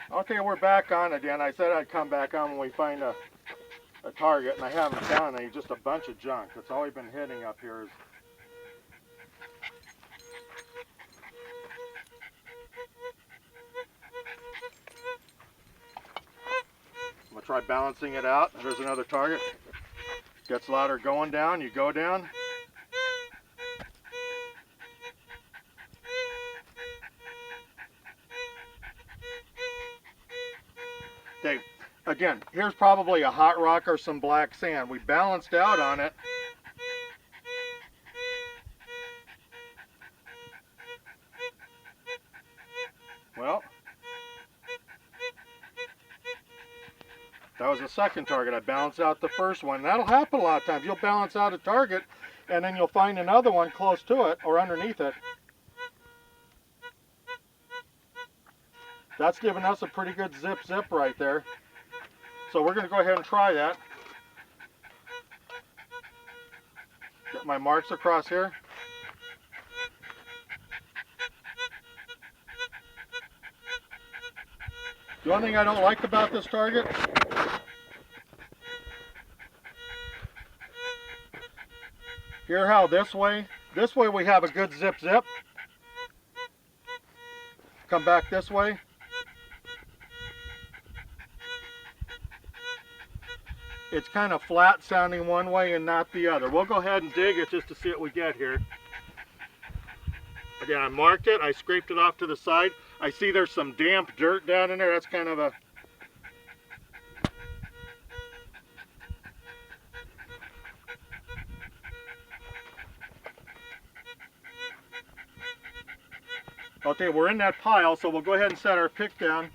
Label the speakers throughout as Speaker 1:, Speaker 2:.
Speaker 1: Okay, we're back on again. I said I'd come back on when we find a target, and I haven't found any, just a bunch of junk. That's all we've been hitting up here is I'm gonna try balancing it out. There's another target. Gets louder going down, you go down. Okay, again, here's probably a hot rock or some black sand. We balanced out on it. Well, that was the second target. I balanced out the first one. That'll happen a lot of times. You'll balance out a target and then you'll find another one close to it or underneath it. That's giving us a pretty good zip right there. So we're going to go ahead and try that. Get my marks across here. The only thing I don't like about this target, hear how this way we have a good zip. Come back this way. It's kind of flat sounding one way and not the other. We'll go ahead and dig it just to see what we get here. Again, I marked it, I scraped it off to the side. I see there's some damp dirt down in there. That's kind of a... Okay, we're in that pile, so we'll go ahead and set our pick down.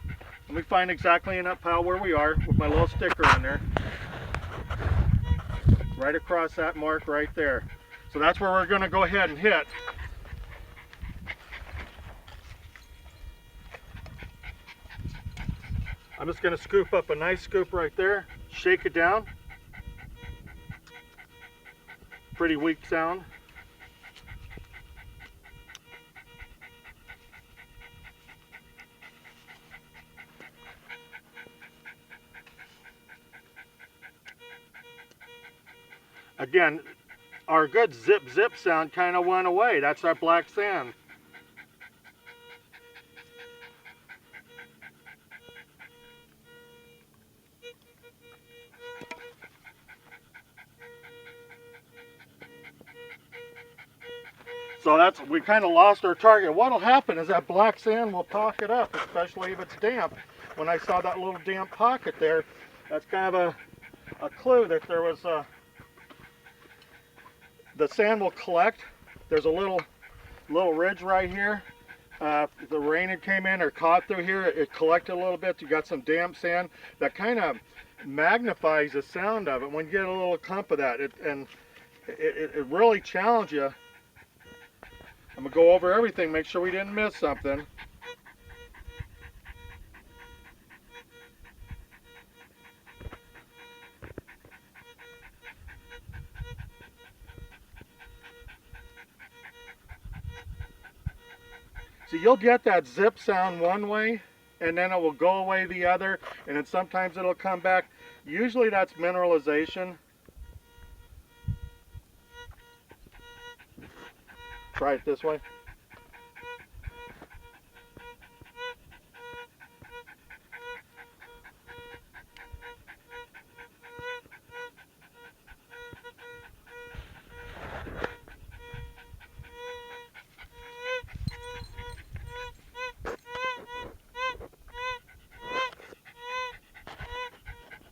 Speaker 1: Let me find exactly in that pile where we are with my little sticker in there. Right across that mark right there. So that's where we're going to go ahead and hit. I'm just going to scoop up a nice scoop right there, shake it down. Pretty weak sound. Again, our good zip sound kind of went away. That's our black sand. So we kind of lost our target. What'll happen is that black sand will pocket up, especially if it's damp. When I saw that little damp pocket there, that's kind of a clue that there was the sand will collect. There's a little ridge right here. If the rain had came in or caught through here, it collected a little bit. You got some damp sand that kind of magnifies the sound of it when you get a little clump of that. It really challenges you. I'm gonna go over everything, make sure we didn't miss something. So you'll get that zip sound one way, and then it will go away the other, and then sometimes it'll come back. Usually that's mineralization. Try it this way.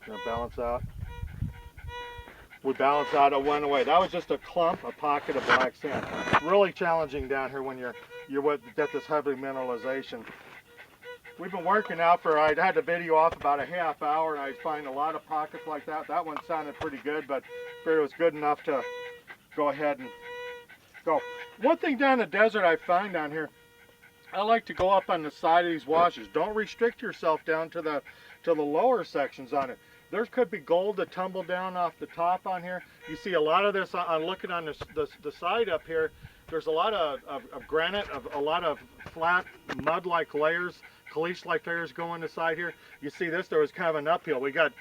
Speaker 1: Gonna balance out. We balance out, it went away. That was just a clump, a pocket of black sand. Really challenging down here when you get this heavy mineralization. We've been working out for, I had the video off about a half hour, and I find a lot of pockets like that. That one sounded pretty good, but figured it was good enough to go ahead and go. One thing down in the desert I find down here, I like to go up on the side of these washes. Don't restrict yourself down to the lower sections on it. There could be gold that tumble down off the top on here. You see a lot of this, I'm looking on the side up here, there's a lot of granite, a lot of flat mud-like layers, caliche-like layers going inside here. You see this, there was kind of an uphill. We got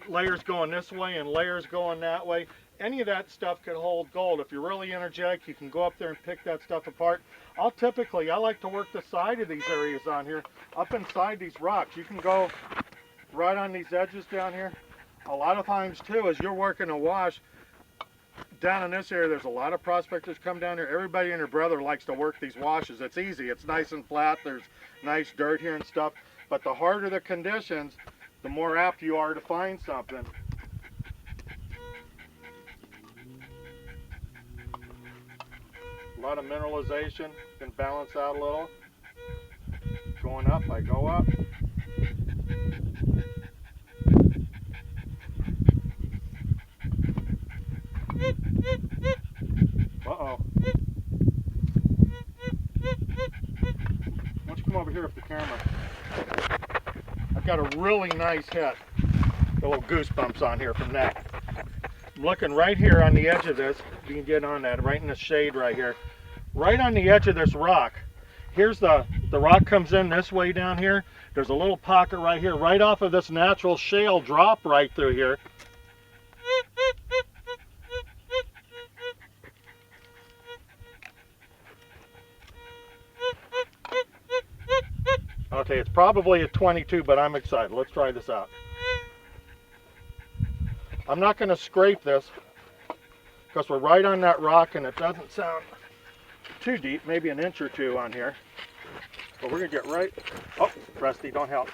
Speaker 1: layers going this way and layers going that way. Any of that stuff could hold gold. If you're really energetic, you can go up there and pick that stuff apart. I like to work the side of these areas on here, up inside these rocks. You can go right on these edges down here. A lot of times too, as you're working a wash, down in this area, there's a lot of prospectors come down here. Everybody and their brother likes to work these washes. It's easy, it's nice and flat, there's nice dirt here and stuff. But the harder the conditions, the more apt you are to find something. A lot of mineralization, can balance out a little. Going up, I go up. Uh-oh. Why don't you come over here with the camera? I've got a really nice hit. Got a little goosebumps on here from that. I'm looking right here on the edge of this. You can get on that, right in the shade right here. Right on the edge of this rock. Here's the rock comes in this way down here. There's a little pocket right here, right off of this natural shale drop right through here. Okay, it's probably a 22, but I'm excited. Let's try this out. I'm not going to scrape this because we're right on that rock and it doesn't sound too deep, maybe an inch or two on here. But we're going to get right... Oh, Rusty, don't help.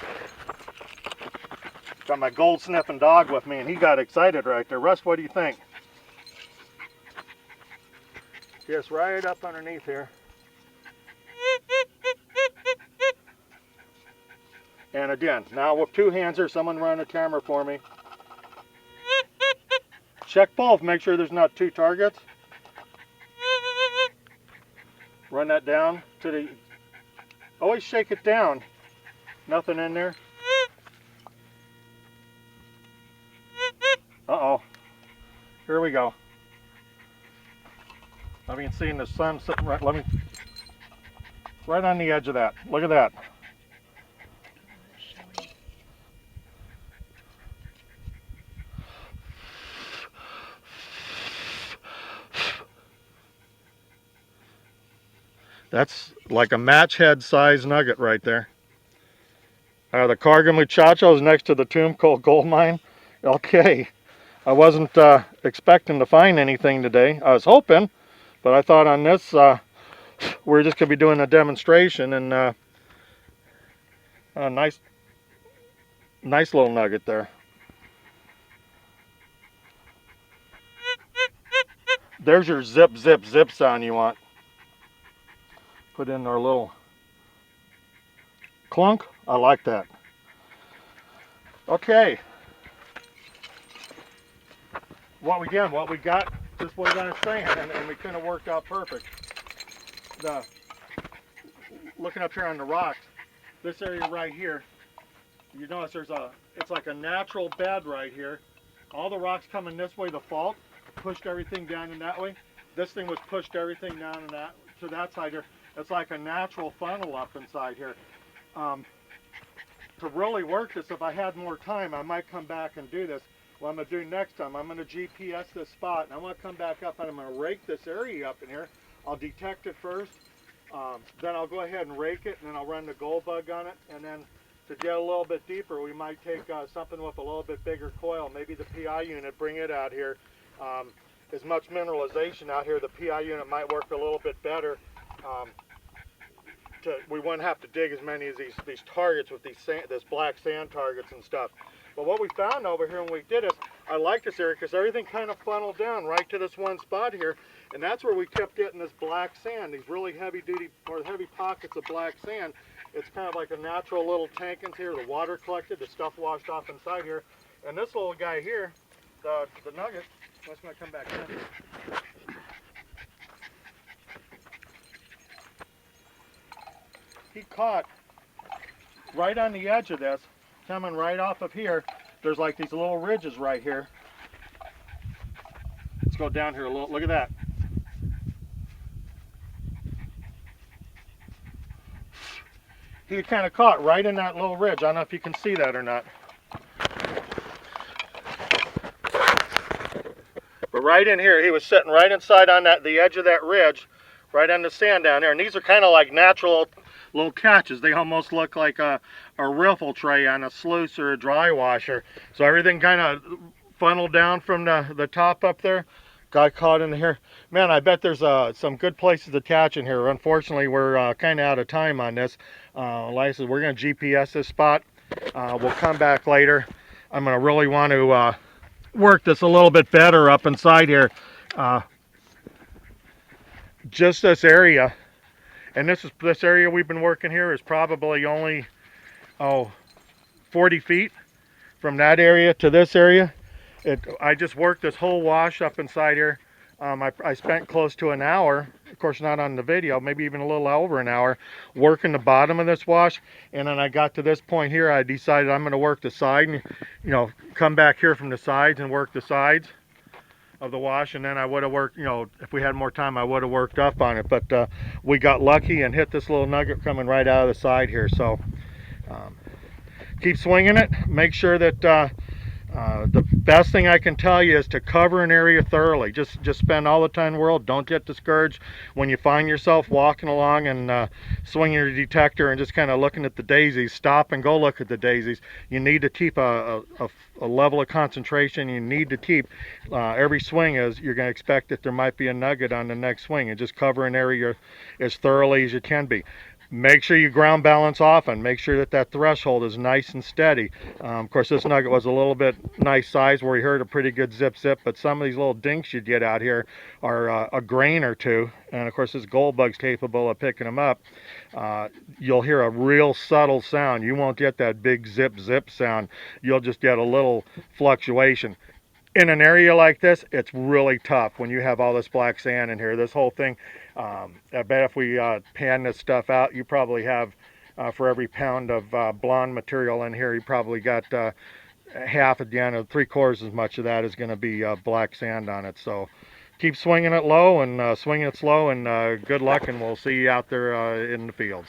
Speaker 1: Got my gold sniffing dog with me and he got excited right there. Russ, what do you think? Just right up underneath here. And again, now with two hands here, someone run the camera for me. Check both, make sure there's not two targets. Run that down to the... Always shake it down. Nothing in there. Uh-oh. Here we go. I mean, seeing the sun sitting right... Right on the edge of that. Look at that. That's like a match head size nugget right there. The Carga Muchacho is next to the Tomb Coal Gold Mine. Okay, I wasn't expecting to find anything today. I was hoping, but I thought on this we're just going to be doing a demonstration and a nice little nugget there. There's your zip, zip, zip sound you want. Put in our little clunk. I like that. Okay. What we got, just what I was saying, and we kind of worked out perfect. Looking up here on the rocks, this area right here, you notice it's like a natural bed right here. All the rocks coming this way, the fault pushed everything down in that way. This thing was pushed everything down in that to that side here. It's like a natural funnel up inside here. To really work this, if I had more time, I might come back and do this. What I'm going to do next time, I'm going to GPS this spot, and I'm going to come back up and I'm going to rake this area up in here. I'll detect it first, then I'll go ahead and rake it, and then I'll run the gold bug on it, and then to get a little bit deeper, we might take something with a little bit bigger coil, maybe the PI unit, bring it out here. As much mineralization out here, the PI unit might work a little bit better. We wouldn't have to dig as many of these targets with this black sand targets and stuff. But what we found over here when we did it, I like this area because everything kind of funneled down right to this one spot here, and that's where we kept getting this black sand, these really heavy pockets of black sand. It's kind of like a natural little tank in here. The water collected, the stuff washed off inside here, and this little guy here, the Nugget, that's going to come back in. He caught right on the edge of this, coming right off of here. There's like these little ridges right here. Let's go down here a little. Look at that. he kind of caught right in that little ridge. I don't know if you can see that or not. But right in here, he was sitting right inside on the edge of that ridge, right on the sand down there. And these are kind of like natural little catches. They almost look like a riffle tray on a sluice or a dry washer. So everything kind of funneled down from the top up there. Got caught in here. Man, I bet there's some good places to catch in here. Unfortunately, we're kind of out of time on this. Like I said, we're going to GPS this spot. We'll come back later. I'm going to really want to work this a little bit better up inside here. Just this area, and this area we've been working here is probably only 40 feet from that area to this area. I just worked this whole wash up inside here. I spent close to an hour, of course not on the video, maybe even a little over an hour, working the bottom of this wash. And then I got to this point here, I decided I'm going to work the side and, you know, come back here from the sides and work the sides of the wash. And then I would have worked, you know, if we had more time, I would have worked up on it. But we got lucky and hit this little nugget coming right out of the side here. So keep swinging it. Make sure that the best thing I can tell you is to cover an area thoroughly. Just spend all the time in the world. Don't get discouraged when you find yourself walking along and swinging your detector and just kind of looking at the daisies. Stop and go look at the daisies. You need to keep a level of concentration. You need to keep every swing as you're going to expect that there might be a nugget on the next swing, and just cover an area as thoroughly as you can be. Make sure you ground balance often. Make sure that threshold is nice and steady. Of course, this nugget was a little bit nice size where you heard a pretty good zip, but some of these little dinks you get out here are a grain or two. And of course, this gold bug's capable of picking them up. You'll hear a real subtle sound. You won't get that big zip sound. You'll just get a little fluctuation. In an area like this, it's really tough when you have all this black sand in here. This whole thing, I bet if we pan this stuff out, you probably have, for every pound of blonde material in here, you probably got half at the end, of 3/4 as much of that is going to be black sand on it. So keep swinging it low and swinging it slow, and good luck, and we'll see you out there in the fields.